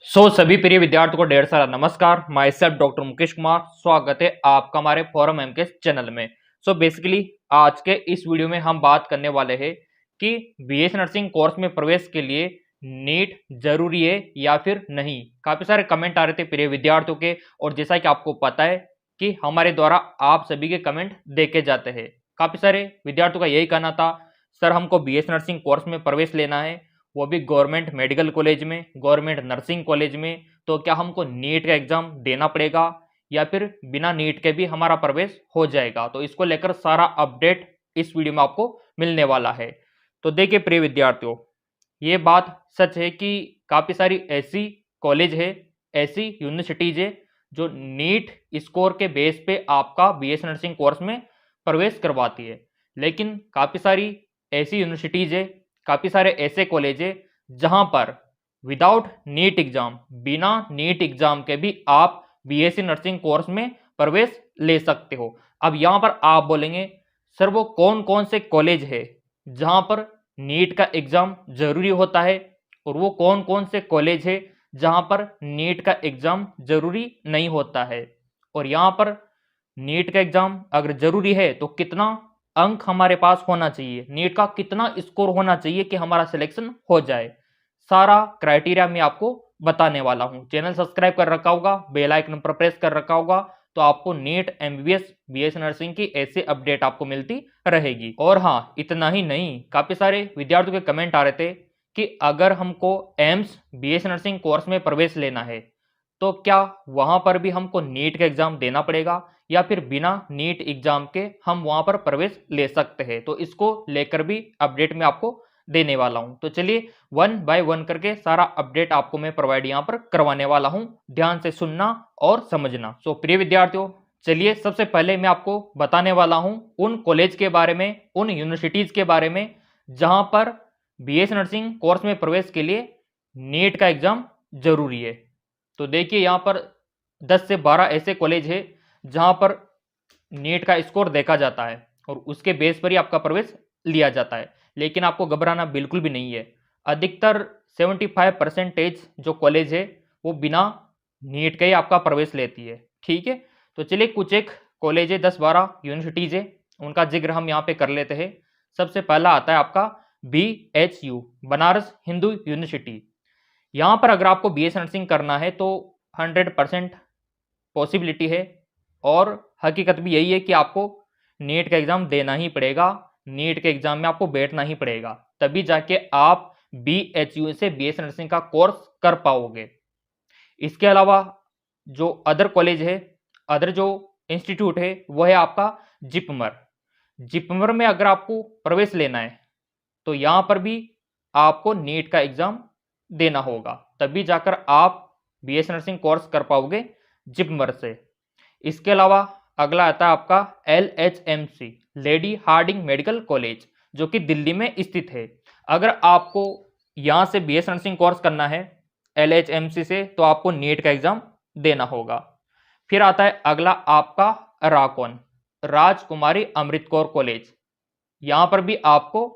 सभी प्रिय विद्यार्थियों को ढेर सारा नमस्कार। My self doctor Mukesh Kumar, स्वागत है आपका हमारे फोरम एम के चैनल में। बेसिकली आज के इस वीडियो में हम बात करने वाले हैं कि बीएस नर्सिंग कोर्स में प्रवेश के लिए नीट जरूरी है या फिर नहीं। काफी सारे कमेंट आ रहे थे प्रिय विद्यार्थियों के, और जैसा कि आपको पता है कि हमारे द्वारा आप सभी के कमेंट देखे जाते हैं। काफी सारे विद्यार्थियों का यही कहना था, सर हमको बीएस नर्सिंग कोर्स में प्रवेश लेना है, वो भी गवर्नमेंट मेडिकल कॉलेज में, गवर्नमेंट नर्सिंग कॉलेज में। तो क्या हमको नीट का एग्जाम देना पड़ेगा या फिर बिना नीट के भी हमारा प्रवेश हो जाएगा? तो इसको लेकर सारा अपडेट इस वीडियो में आपको मिलने वाला है। तो देखिए प्रिय विद्यार्थियों, ये बात सच है कि काफ़ी सारी ऐसी कॉलेज है, ऐसी यूनिवर्सिटीज है जो नीट स्कोर के बेस पे आपका बीएस नर्सिंग कोर्स में प्रवेश करवाती है। लेकिन काफ़ी सारी ऐसी यूनिवर्सिटीज है, काफ़ी सारे ऐसे कॉलेज है जहां पर विदाउट नीट एग्जाम, बिना नीट एग्जाम के भी आप बीएससी नर्सिंग कोर्स में प्रवेश ले सकते हो। अब यहां पर आप बोलेंगे, सर वो कौन कौन से कॉलेज है जहां पर नीट का एग्जाम जरूरी होता है, और वो कौन कौन से कॉलेज है जहां पर नीट का एग्जाम जरूरी नहीं होता है, और यहां पर नीट का एग्जाम अगर जरूरी है तो कितना अंक हमारे पास होना चाहिए, नीट का कितना स्कोर होना चाहिए कि हमारा सिलेक्शन हो जाए। सारा क्राइटेरिया मैं आपको बताने वाला हूं। चैनल सब्सक्राइब कर रखा होगा, बेल आइकन पर प्रेस कर रखा होगा, तो आपको नीट, एमबीबीएस, बीएस नर्सिंग की ऐसे अपडेट आपको मिलती रहेगी। और हाँ, इतना ही नहीं, काफी सारे विद्यार्थियों के कमेंट आ रहे थे कि अगर हमको एम्स बीएस नर्सिंग कोर्स में प्रवेश लेना है तो क्या वहां पर भी हमको नीट का एग्जाम देना पड़ेगा या फिर बिना नीट एग्जाम के हम वहां पर प्रवेश ले सकते हैं? तो इसको लेकर भी अपडेट में आपको देने वाला हूं। तो चलिए वन बाय वन करके सारा अपडेट आपको मैं प्रोवाइड यहां पर करवाने वाला हूं। ध्यान से सुनना और समझना। प्रिय विद्यार्थियों, चलिए सबसे पहले मैं आपको बताने वाला हूं उन कॉलेज के बारे में, उन यूनिवर्सिटीज के बारे में जहां पर बीएस नर्सिंग कोर्स में प्रवेश के लिए नीट का एग्जाम जरूरी है। तो देखिए यहाँ पर 10 से 12 ऐसे कॉलेज है जहां पर नीट का स्कोर देखा जाता है और उसके बेस पर ही आपका प्रवेश लिया जाता है। लेकिन आपको घबराना बिल्कुल भी नहीं है। अधिकतर 75% जो कॉलेज है वो बिना नीट के ही आपका प्रवेश लेती है। ठीक है, तो चलिए कुछ एक कॉलेज है, 10-12 यूनिवर्सिटीज है, उनका जिक्र हम यहाँ पे कर लेते हैं। सबसे पहला आता है आपका BHU, बनारस हिंदू यूनिवर्सिटी। यहाँ पर अगर आपको बीएस नर्सिंग करना है तो 100% पॉसिबिलिटी है, और हकीकत भी यही है कि आपको नीट का एग्ज़ाम देना ही पड़ेगा। नीट के एग्ज़ाम में आपको बैठना ही पड़ेगा, तभी जाके आप BHU से बीएस नर्सिंग का कोर्स कर पाओगे। इसके अलावा जो अदर कॉलेज है, अदर जो इंस्टीट्यूट है, वह है आपका जिपमर। जिपमर में अगर आपको प्रवेश लेना है तो यहाँ पर भी आपको नीट का एग्ज़ाम देना होगा, तभी जाकर आप बीएस नर्सिंग कोर्स कर पाओगे जिपमर से। इसके अलावा अगला आता है आपका LHMC, Lady Hardinge Medical College, जो कि दिल्ली में स्थित है। अगर आपको यहाँ से बीएस नर्सिंग कोर्स करना है LHMC से तो आपको नीट का एग्जाम देना होगा। फिर आता है अगला आपका राकॉन, राजकुमारी अमृत कौर कॉलेज। यहाँ पर भी आपको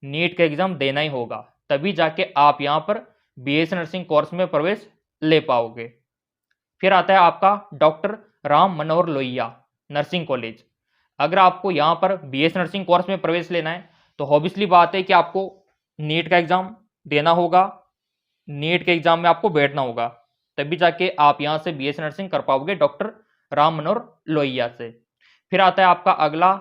नीट का एग्जाम देना ही होगा, तभी जाके आप यहाँ पर बीएस नर्सिंग कोर्स में प्रवेश ले पाओगे। फिर आता है आपका doctor Ram Manohar Lohia nursing college. अगर आपको यहाँ पर बीएस नर्सिंग कोर्स में प्रवेश लेना है तो ऑब्वियसली बात है कि आपको नीट का एग्जाम देना होगा, नीट के एग्जाम में आपको बैठना होगा, तभी जाके आप यहाँ से बीएस नर्सिंग कर पाओगे डॉक्टर राम मनोहर लोहिया से। फिर आता है आपका अगला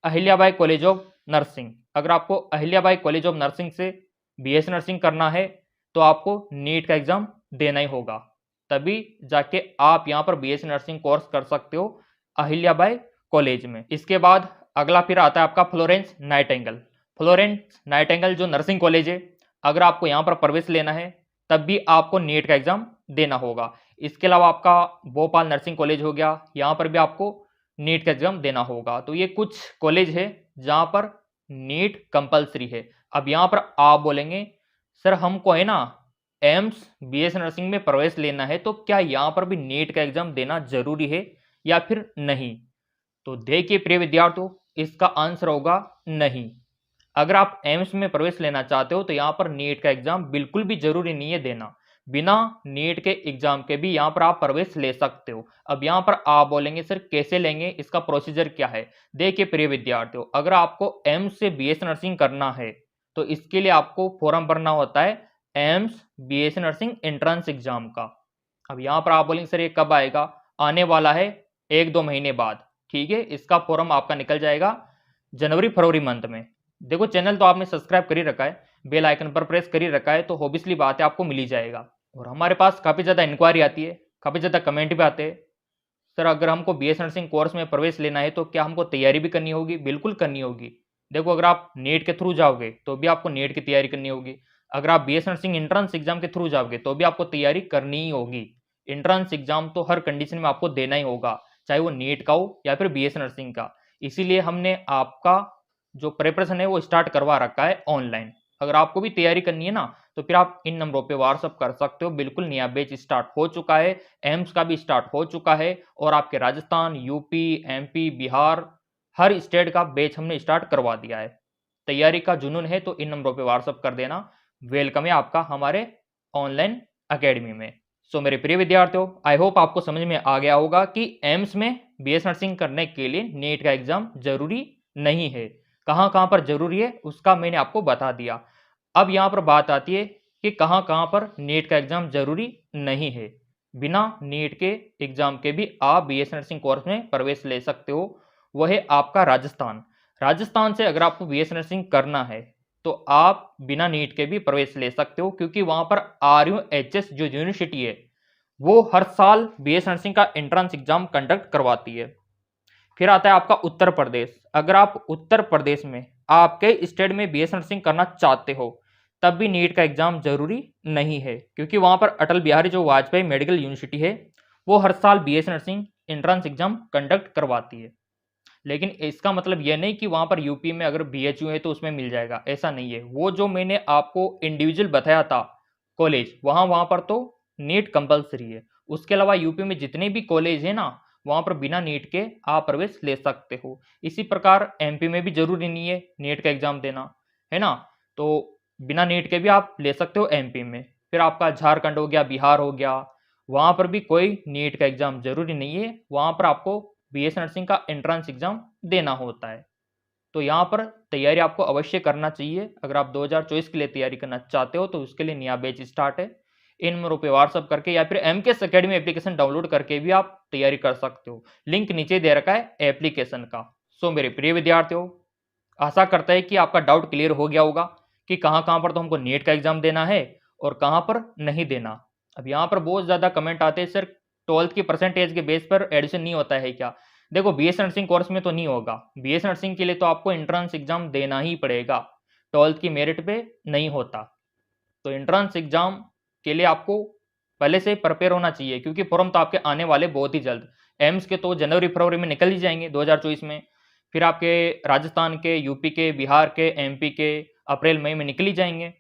अहिल्याबाई कॉलेज ऑफ नर्सिंग। अगर आपको अहिल्याबाई कॉलेज ऑफ नर्सिंग से बीएस नर्सिंग करना है तो आपको नीट का एग्जाम देना ही होगा, तभी जाके आप यहाँ पर बीएस नर्सिंग कोर्स कर सकते हो अहिल्याबाई कॉलेज में। इसके बाद अगला फिर आता है आपका फ्लोरेंस नाइटिंगेल। फ्लोरेंस नाइटिंगेल जो नर्सिंग कॉलेज है, अगर आपको यहाँ पर प्रवेश लेना है तब भी आपको नीट का एग्जाम देना होगा। इसके अलावा आपका भोपाल नर्सिंग कॉलेज हो गया, यहाँ पर भी आपको नीट का एग्जाम देना होगा। तो ये कुछ कॉलेज है जहाँ पर नीट कंपलसरी है। अब यहाँ पर आप बोलेंगे, सर हमको है ना एम्स बीएस नर्सिंग में प्रवेश लेना है, तो क्या यहाँ पर भी नीट का एग्जाम देना जरूरी है या फिर नहीं? तो देखिए प्रिय विद्यार्थियों, इसका आंसर होगा नहीं। अगर आप एम्स में प्रवेश लेना चाहते हो तो यहाँ पर नीट का एग्जाम बिल्कुल भी जरूरी नहीं है देना। बिना नीट के एग्जाम के भी यहाँ पर आप प्रवेश ले सकते हो। अब यहाँ पर आप बोलेंगे सर कैसे लेंगे, इसका प्रोसीजर क्या है? देखिए प्रिय विद्यार्थियों, अगर आपको एम्स से बीएससी नर्सिंग करना है तो इसके लिए आपको फॉर्म भरना होता है AIIMS BSc nursing entrance exam का। अब यहाँ पर आप बोलेंगे सर ये कब आएगा? आने वाला है 1-2 महीने बाद, ठीक है। इसका फॉर्म आपका निकल जाएगा जनवरी फरवरी मंथ में। देखो चैनल तो आपने सब्सक्राइब कर ही रखा है, बेल आइकन पर प्रेस कर ही रखा है, तो ऑब्वियसली बात है आपको मिल ही जाएगा। और हमारे पास काफ़ी ज़्यादा इंक्वायरी आती है, काफ़ी ज़्यादा कमेंट भी आते हैं, सर अगर हमको बीएससी नर्सिंग कोर्स में प्रवेश लेना है तो क्या हमको तैयारी भी करनी होगी? बिल्कुल करनी होगी। देखो अगर आप नीट के थ्रू जाओगे तो भी आपको नीट की तैयारी करनी होगी। अगर आप बीएससी नर्सिंग एंट्रेंस एग्जाम के थ्रू जाओगे तो भी आपको तैयारी करनी ही होगी। एंट्रेंस एग्जाम तो हर कंडीशन में आपको देना ही होगा, चाहे वो नीट का हो या फिर बीएससी नर्सिंग का। इसीलिए हमने आपका जो प्रिपरेशन है वो स्टार्ट करवा रखा है ऑनलाइन। अगर आपको भी तैयारी करनी है ना तो फिर आप इन नंबरों पे व्हाट्सअप कर सकते हो। बिल्कुल नया बैच स्टार्ट हो चुका है, एम्स का भी स्टार्ट हो चुका है और आपके राजस्थान, यूपी, एमपी, बिहार हर स्टेट का बैच हमने स्टार्ट करवा दिया है। तैयारी का जुनून है तो इन नंबरों पे व्हाट्सअप कर देना। वेलकम है आपका हमारे ऑनलाइन अकेडमी में। सो मेरे प्रिय विद्यार्थियों, आई होप आपको समझ में आ गया होगा कि एम्स में बीएस नर्सिंग करने के लिए नीट का एग्जाम जरूरी नहीं है। कहाँ कहाँ पर जरूरी है उसका मैंने आपको बता दिया। अब यहाँ पर बात आती है कि कहाँ कहाँ पर नीट का एग्जाम जरूरी नहीं है। बिना नीट के एग्जाम के भी आप बीएस नर्सिंग कोर्स में प्रवेश ले सकते हो। वह है आपका राजस्थान। राजस्थान से अगर आपको बीएस नर्सिंग करना है तो आप बिना नीट के भी प्रवेश ले सकते हो, क्योंकि वहां पर RUHS जो यूनिवर्सिटी है वो हर साल बीएस नर्सिंग का एंट्रेंस एग्जाम कंडक्ट करवाती है। फिर आता है आपका उत्तर प्रदेश। अगर आप उत्तर प्रदेश में आपके स्टेट में बीएस नर्सिंग करना चाहते हो तब भी नीट का एग्जाम जरूरी नहीं है, क्योंकि वहां पर अटल बिहारी जो वाजपेयी मेडिकल यूनिवर्सिटी है वो हर साल BS nursing entrance exam conduct करवाती है। लेकिन इसका मतलब यह नहीं कि वहां पर यूपी में अगर BHU है तो उसमें मिल जाएगा, ऐसा नहीं है। वो जो मैंने आपको इंडिविजुअल बताया था कॉलेज, वहां पर तो नीट कंपलसरी है। उसके अलावा यूपी में जितने भी कॉलेज है ना वहां पर बिना नीट के आप प्रवेश ले सकते हो। इसी प्रकार MP में भी जरूरी नहीं है नीट का एग्जाम देना, है ना। तो बिना नीट के भी आप ले सकते हो MP में। फिर आपका झारखंड हो गया, बिहार हो गया, वहां पर भी कोई नीट का एग्जाम जरूरी नहीं है। वहां पर आपको बीएस नर्सिंग का एंट्रेंस एग्जाम देना होता है। तो यहाँ पर तैयारी आपको अवश्य करना चाहिए। अगर आप 2024 के लिए तैयारी करना चाहते हो तो उसके लिए नया बैच स्टार्ट है। इन नंबरों पे व्हाट्सअप करके या फिर MKS अकेडमी एप्लीकेशन डाउनलोड करके भी आप तैयारी कर सकते हो। लिंक नीचे दे रखा है एप्लीकेशन का। सो मेरे प्रिय विद्यार्थियों, आशा करता है कि आपका डाउट क्लियर हो गया होगा कि कहाँ कहाँ पर तो हमको नीट का एग्जाम देना है और कहाँ पर नहीं देना। अब यहाँ पर बहुत ज़्यादा कमेंट आते हैं, सर 12th की परसेंटेज के बेस पर एडमिशन नहीं होता है क्या? देखो बीएस नर्सिंग कोर्स में तो नहीं होगा। बीएस नर्सिंग के लिए तो आपको एंट्रेंस एग्जाम देना ही पड़ेगा, 12th की मेरिट पे नहीं होता। तो एंट्रेंस एग्जाम के लिए आपको पहले से प्रिपेयर होना चाहिए, क्योंकि फॉर्म तो आपके आने वाले बहुत ही जल्द। एम्स के तो जनवरी फरवरी में निकल ही जाएंगे 2024 में। फिर आपके राजस्थान के, यूपी के, बिहार के, MP के अप्रैल मई में निकल ही जाएंगे।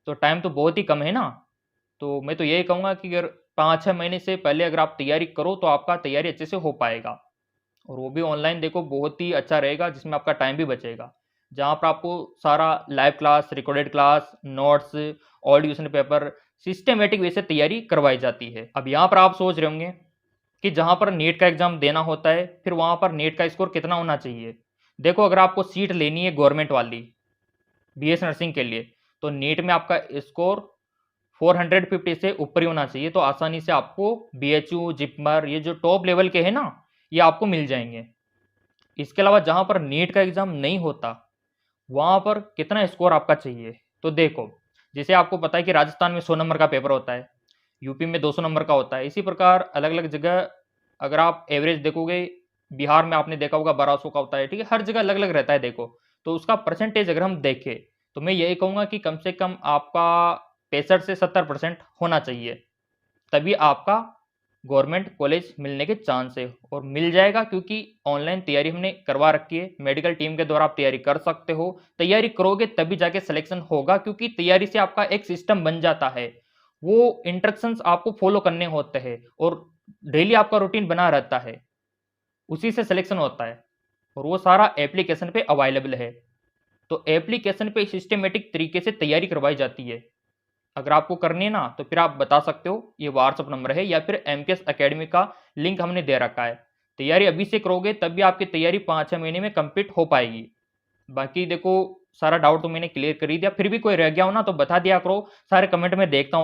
तो टाइम तो बहुत ही कम है ना। तो मैं तो यही कहूँगा कि अगर 5-6 महीने से पहले अगर आप तैयारी करो तो आपका तैयारी अच्छे से हो पाएगा। और वो भी ऑनलाइन देखो बहुत ही अच्छा रहेगा, जिसमें आपका टाइम भी बचेगा। जहाँ पर आपको सारा live class, recorded class, notes, audio question paper systematic way से तैयारी करवाई जाती है। अब यहाँ पर आप सोच रहे होंगे कि जहाँ पर नीट का एग्जाम देना होता है फिर वहाँ पर नीट का स्कोर कितना होना चाहिए। देखो अगर आपको सीट लेनी है गवर्नमेंट वाली बीएस नर्सिंग के लिए तो नीट में आपका स्कोर 450 से ऊपर ही होना चाहिए। तो आसानी से आपको BHU, जिपमर ये जो टॉप लेवल के हैं ना ये आपको मिल जाएंगे। इसके अलावा जहां पर नीट का एग्जाम नहीं होता वहां पर कितना स्कोर आपका चाहिए। तो देखो जैसे आपको पता है कि राजस्थान में 100 नंबर का पेपर होता है, यूपी में 200 नंबर का होता है। इसी प्रकार अलग अलग जगह अगर आप एवरेज देखोगे, बिहार में आपने देखा होगा 1200 का होता है, ठीक है। हर जगह अलग अलग रहता है। देखो तो उसका परसेंटेज अगर हम देखें तो मैं यही कहूँगा कि कम से कम आपका 65 से 70% होना चाहिए, तभी आपका गवर्नमेंट कॉलेज मिलने के चांस है। और मिल जाएगा क्योंकि ऑनलाइन तैयारी हमने करवा रखी है। मेडिकल टीम के द्वारा आप तैयारी कर सकते हो। तैयारी करोगे तभी जाके सिलेक्शन होगा, क्योंकि तैयारी से आपका एक सिस्टम बन जाता है। वो इंस्ट्रक्शंस आपको फॉलो करने होते हैं और डेली आपका रूटीन बना रहता है, उसी से सिलेक्शन होता है। और वो सारा एप्लीकेशन पे अवेलेबल है। तो एप्लीकेशन पे सिस्टमेटिक तरीके से तैयारी करवाई जाती है। अगर आपको करनी है ना तो फिर आप बता सकते हो, ये व्हाट्सअप नंबर है या फिर एमकेएस अकेडमी का लिंक हमने दे रखा है। तैयारी अभी से करोगे तब भी आपकी तैयारी 5-6 महीने में कंप्लीट हो पाएगी। बाकी देखो, सारा डाउट तो मैंने क्लियर कर ही दिया, फिर भी कोई रह गया हो ना तो बता दिया करो, सारे कमेंट में देखता हूँ।